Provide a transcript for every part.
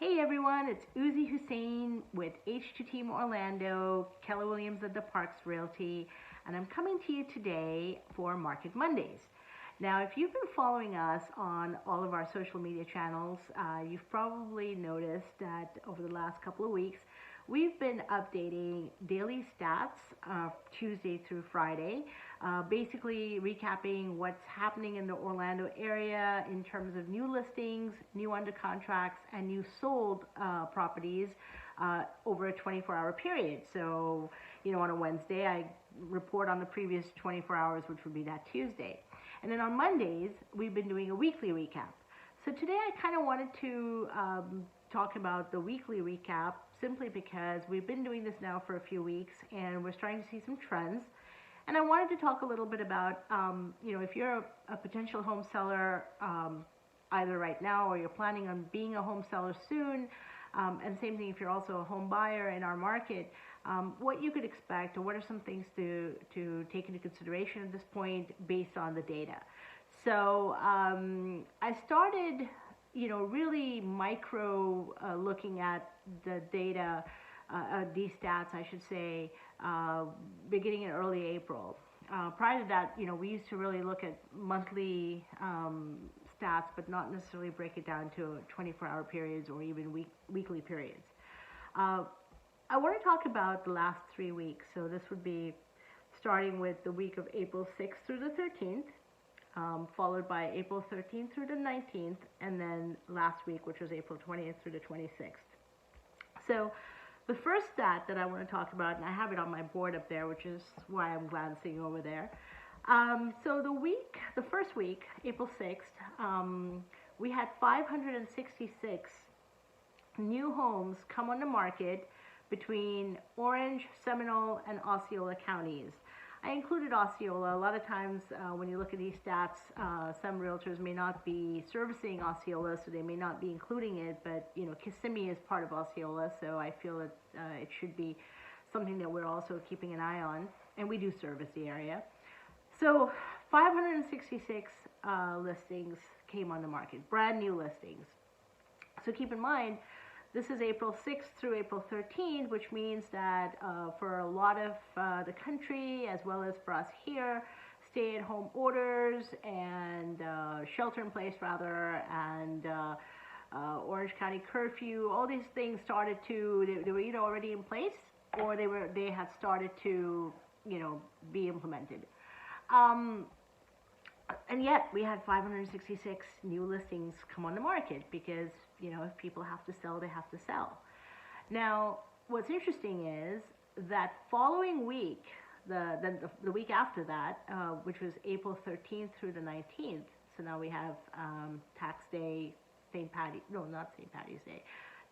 Hey everyone, it's Uzi Hussein with H2 Team Orlando, Keller Williams at the Parks Realty, and I'm coming to you today for Market Mondays. Now, if you've been following us on all of our social media channels, you've probably noticed that over the last couple of weeks, we've been updating daily stats Tuesday through Friday, basically recapping what's happening in the Orlando area in terms of new listings, new under contracts, and new sold properties over a 24-hour period. So, on a Wednesday, I report on the previous 24 hours, which would be that Tuesday. And then on Mondays, we've been doing a weekly recap. So today I kind of wanted to talk about the weekly recap simply because we've been doing this now for a few weeks and we're starting to see some trends. And I wanted to talk a little bit about, if you're a potential home seller either right now or you're planning on being a home seller soon, and same thing if you're also a home buyer in our market, what you could expect or what are some things to take into consideration at this point based on the data. So I started, really micro looking at the data, these stats, I should say, beginning in early April. Prior to that, we used to really look at monthly stats, but not necessarily break it down to 24-hour periods or even weekly periods. I want to talk about the last 3 weeks. So this would be starting with the week of April 6th through the 13th, followed by April 13th through the 19th, and then last week, which was April 20th through the 26th. So the first stat that I want to talk about, and I have it on my board up there, which is why I'm glancing over there. So the first week, April 6th, we had 566 new homes come on the market between Orange, Seminole, and Osceola counties. I included Osceola. A lot of times when you look at these stats, some realtors may not be servicing Osceola, so they may not be including it, but Kissimmee is part of Osceola, so I feel that it should be something that we're also keeping an eye on, and we do service the area. So 566 listings came on the market, brand new listings. So keep in mind, this is April 6th through April 13th, which means that for a lot of the country, as well as for us here, stay-at-home orders and shelter-in-place, rather, and Orange County curfew, all these things started to, they were either already in place or they had started to, be implemented. And yet we had 566 new listings come on the market because, if people have to sell, they have to sell. Now, what's interesting is that following week, the week after that, which was April 13th through the 19th, so now we have tax day, not St. Patty's Day,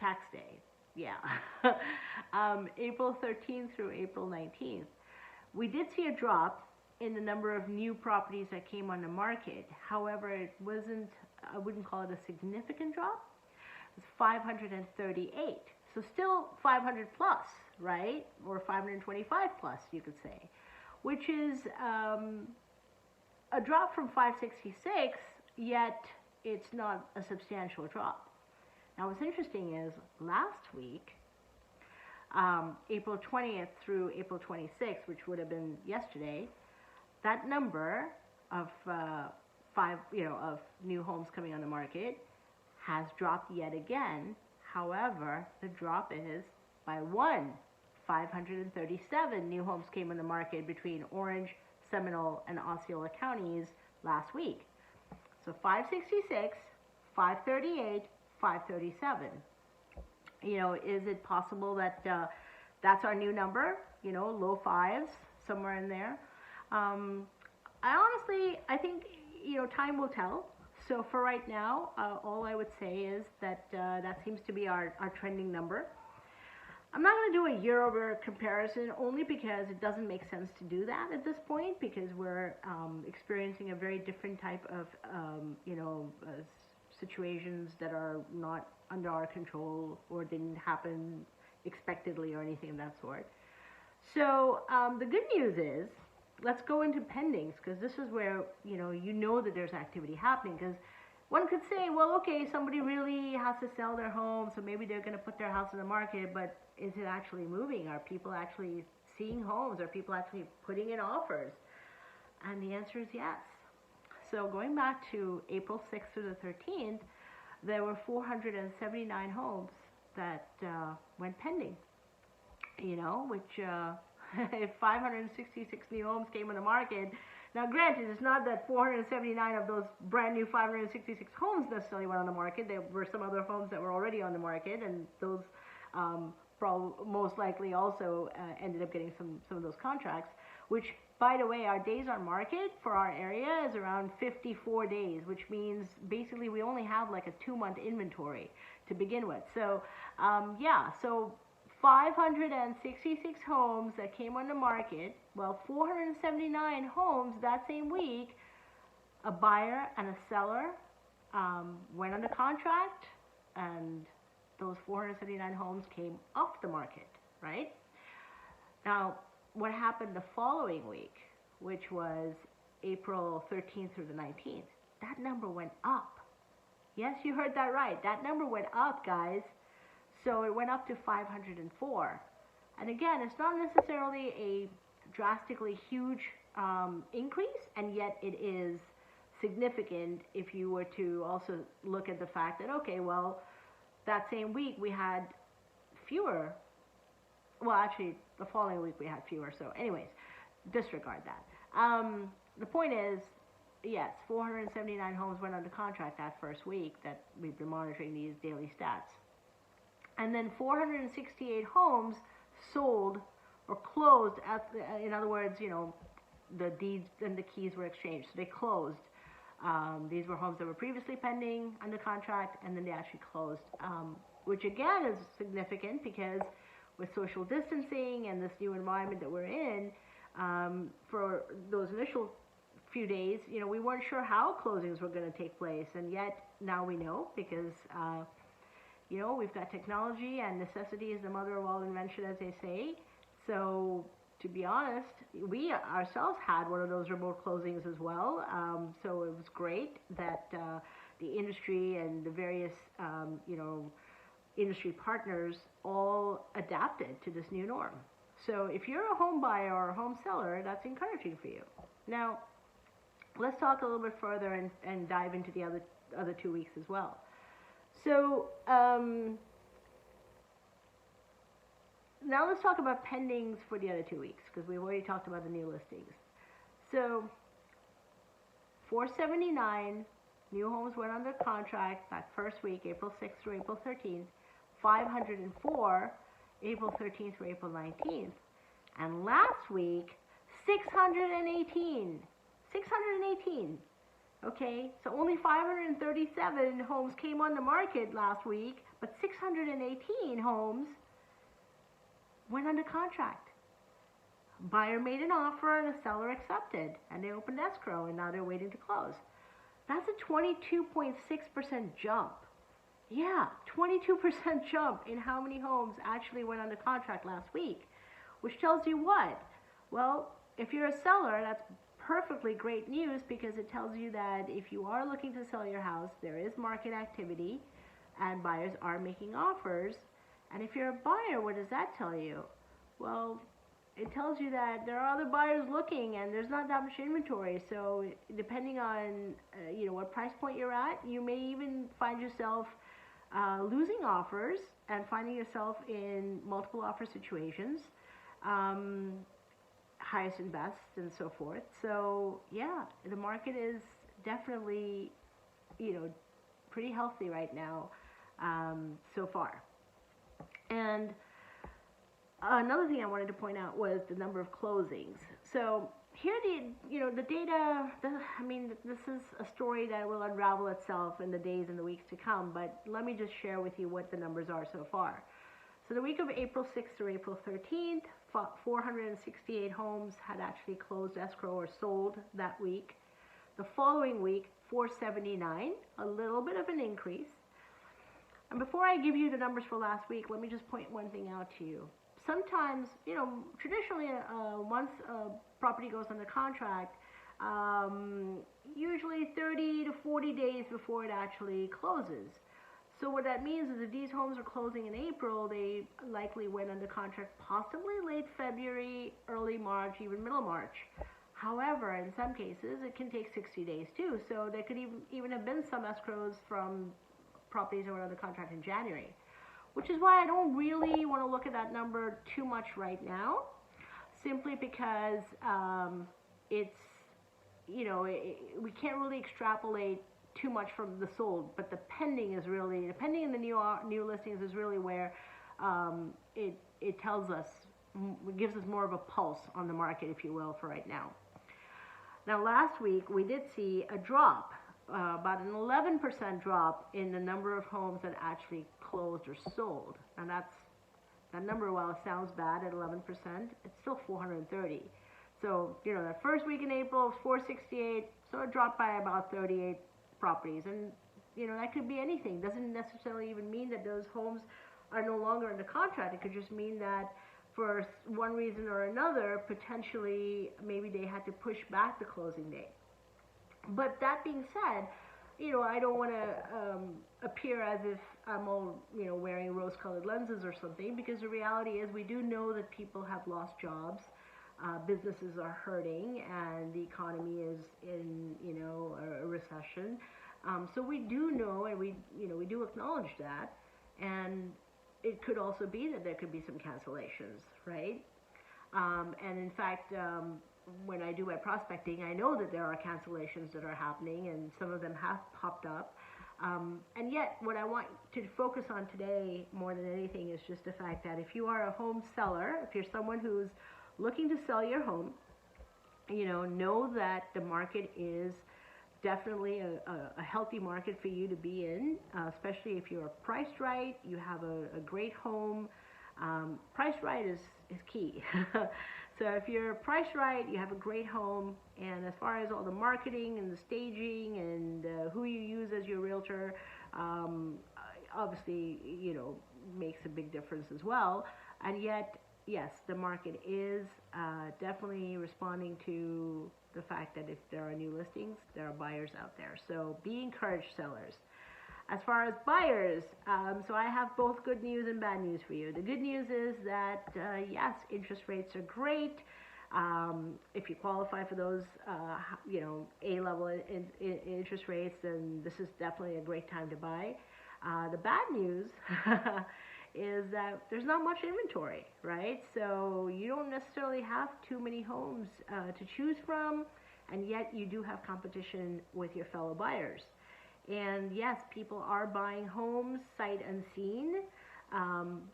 tax day, yeah. April 13th through April 19th. We did see a drop in the number of new properties that came on the market. However, it wasn't, I wouldn't call it a significant drop. It was 538. So still 500 plus, right? Or 525 plus, you could say, which is a drop from 566, yet it's not a substantial drop. Now, what's interesting is last week, April 20th through April 26th, which would have been yesterday, that number of of new homes coming on the market has dropped yet again. However, the drop is by 537 new homes came on the market between Orange, Seminole, and Osceola counties last week. So 566, 538, 537. Is it possible that that's our new number? Low fives, somewhere in there. I think, time will tell. So for right now, all I would say is that that seems to be our trending number. I'm not going to do a year-over comparison only because it doesn't make sense to do that at this point because we're experiencing a very different type of, situations that are not under our control or didn't happen expectedly or anything of that sort. So the good news is, let's go into pendings because this is where that there's activity happening because One could say, well, okay, somebody really has to sell their home, so maybe they're going to put their house in the market, but is it actually moving? Are people actually seeing homes? Are people actually putting in offers? And the answer is yes. So going back to April 6th through the 13th, there were 479 homes that went pending, which if 566 new homes came on the market. Now, granted, it's not that 479 of those brand new 566 homes necessarily went on the market. There were some other homes that were already on the market, and those most likely also ended up getting some of those contracts, which, by the way, our days on market for our area is around 54 days, which means basically we only have like a 2-month inventory to begin with. So, so 566 homes that came on the market, well, 479 homes that same week, a buyer and a seller went under contract, and those 479 homes came off the market, right? Now, what happened the following week, which was April 13th through the 19th, that number went up. Yes, you heard that right. That number went up, guys. So it went up to 504. And again, it's not necessarily a drastically huge increase, and yet it is significant if you were to also look at the fact that, okay, well, that same week we had fewer. Well, actually, the following week we had fewer. So anyways, disregard that. The point is, yes, 479 homes went under contract that first week that we've been monitoring these daily stats. And then 468 homes sold or closed. In other words, the deeds and the keys were exchanged. So they closed. These were homes that were previously pending under contract, and then they actually closed, which again is significant because with social distancing and this new environment that we're in, for those initial few days, we weren't sure how closings were going to take place, and yet now we know because we've got technology, and necessity is the mother of all invention, as they say. So to be honest, we ourselves had one of those remote closings as well. So it was great that the industry and the various industry partners all adapted to this new norm. So if you're a home buyer or a home seller, that's encouraging for you. Now, let's talk a little bit further and dive into the other 2 weeks as well. So now let's talk about pendings for the other 2 weeks, because we've already talked about the new listings. So 479 new homes went under contract that first week, April 6th through April 13th. 504 April 13th through April 19th. And last week, 618. 618. Okay, so only 537 homes came on the market last week, but 618 homes went under contract. Buyer made an offer and a seller accepted, and they opened escrow, and now they're waiting to close. That's a 22.6% jump. Yeah, 22% jump in how many homes actually went under contract last week, which tells you what? Well, if you're a seller, that's perfectly great news, because it tells you that if you are looking to sell your house, there is market activity and buyers are making offers. And if you're a buyer, what does that tell you? Well, it tells you that there are other buyers looking and there's not that much inventory. So depending on what price point you're at, you may even find yourself losing offers and finding yourself in multiple offer situations, highest and best, and so forth. So yeah, the market is definitely pretty healthy right now so far. And another thing I wanted to point out was the number of closings. So here the data, this is a story that will unravel itself in the days and the weeks to come, but let me just share with you what the numbers are so far. So the week of April 6th through April 13th, 468 homes had actually closed escrow or sold that week. The following week, 479, a little bit of an increase. And before I give you the numbers for last week, let me just point one thing out to you. Sometimes, traditionally, once a property goes under contract, um, usually 30 to 40 days before it actually closes. So what that means is if these homes are closing in April, they likely went under contract possibly late February, early March, even middle March. However, in some cases, it can take 60 days too. So there could even have been some escrows from properties that were under contract in January, which is why I don't really want to look at that number too much right now, simply because it's, we can't really extrapolate too much from the sold, but the pending is really, the pending in the new listings is really where it tells us, gives us more of a pulse on the market, if you will, for right now. Now, last week we did see a drop, about an 11% drop in the number of homes that actually closed or sold. And that number, while it sounds bad at 11%, it's still 430. So, that first week in April was 468, so it dropped by about 38 properties. And, that could be anything. Doesn't necessarily even mean that those homes are no longer under contract. It could just mean that for one reason or another, potentially, maybe they had to push back the closing date. But that being said, I don't want to appear as if I'm all, wearing rose-colored lenses or something, because the reality is we do know that people have lost jobs, businesses are hurting, and the economy is in, a recession. So we do know, and we do acknowledge that, and it could also be that there could be some cancellations, right? And in fact, when I do my prospecting, I know that there are cancellations that are happening, and some of them have popped up. And yet, what I want to focus on today more than anything is just the fact that if you are a home seller, if you're someone who's looking to sell your home, know that the market is definitely a healthy market for you to be in, especially if you're priced right, you have a great home. Priced right is key. So if you're priced right, you have a great home, and as far as all the marketing and the staging and who you use as your realtor, obviously, makes a big difference as well. And yet, yes, the market is definitely responding to the fact that if there are new listings, there are buyers out there. So be encouraged, sellers. As far as buyers, so I have both good news and bad news for you. The good news is that, yes, interest rates are great. If you qualify for those, A-level interest rates, then this is definitely a great time to buy. The bad news is that there's not much inventory, right? So you don't necessarily have too many homes to choose from, and yet you do have competition with your fellow buyers. And yes, people are buying homes sight unseen.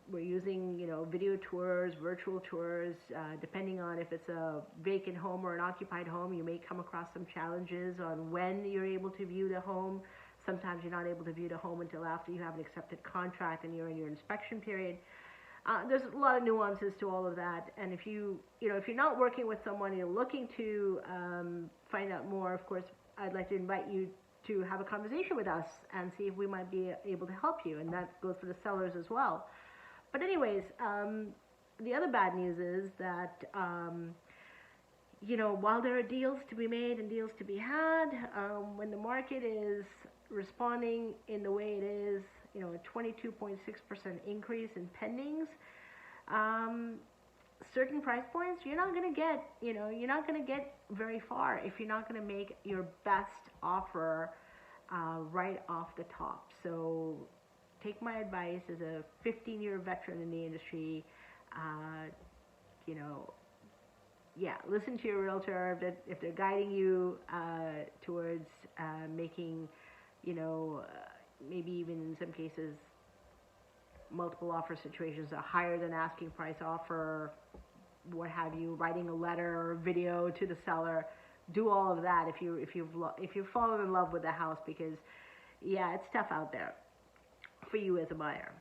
We're using, video tours, virtual tours. Depending on if it's a vacant home or an occupied home, you may come across some challenges on when you're able to view the home. Sometimes you're not able to view the home until after you have an accepted contract and you're in your inspection period. There's a lot of nuances to all of that. And if if you're not working with someone, you're looking to find out more, of course, I'd like to invite you to have a conversation with us and see if we might be able to help you. And that goes for the sellers as well. But anyways, the other bad news is that, while there are deals to be made and deals to be had, when the market is responding in the way it is, a 22.6% increase in pendings, certain price points, you're not going to get very far if you're not going to make your best offer right off the top. So take my advice as a 15-year veteran in the industry. Listen to your realtor if they're guiding you towards making, maybe even in some cases, multiple offer situations, a higher than asking price offer, what have you, writing a letter or video to the seller. Do all of that if you've fallen in love with the house, because it's tough out there for you as a buyer.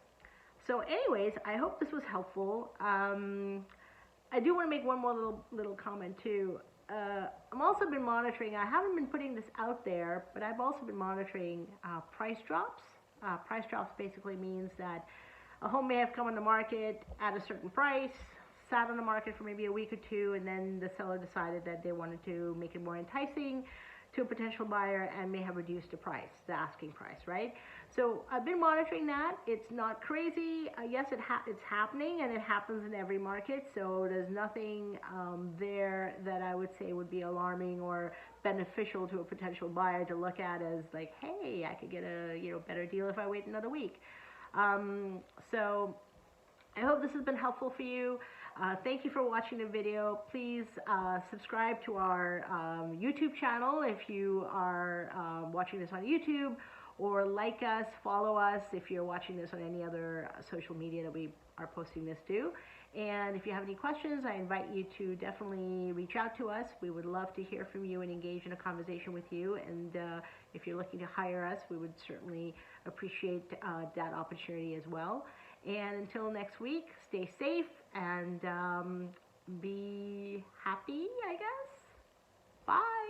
So anyways, I hope this was helpful. I do want to make one more little comment too. I'm also been monitoring, I haven't been putting this out there, but I've also been monitoring price drops. Price drops basically means that a home may have come on the market at a certain price, sat on the market for maybe a week or two, and then the seller decided that they wanted to make it more enticing to a potential buyer and may have reduced the price, the asking price, right? So I've been monitoring that. It's not crazy. Yes, it's happening, and it happens in every market. So there's nothing there that I would say would be alarming or beneficial to a potential buyer to look at as like, hey, I could get a better deal if I wait another week. So I hope this has been helpful for you. Thank you for watching the video. Please subscribe to our YouTube channel if you are watching this on YouTube, or like us, follow us if you're watching this on any other social media that we are posting this to. And if you have any questions, I invite you to definitely reach out to us. We would love to hear from you and engage in a conversation with you. And if you're looking to hire us, we would certainly appreciate that opportunity as well. And until next week, stay safe and be happy, I guess. Bye.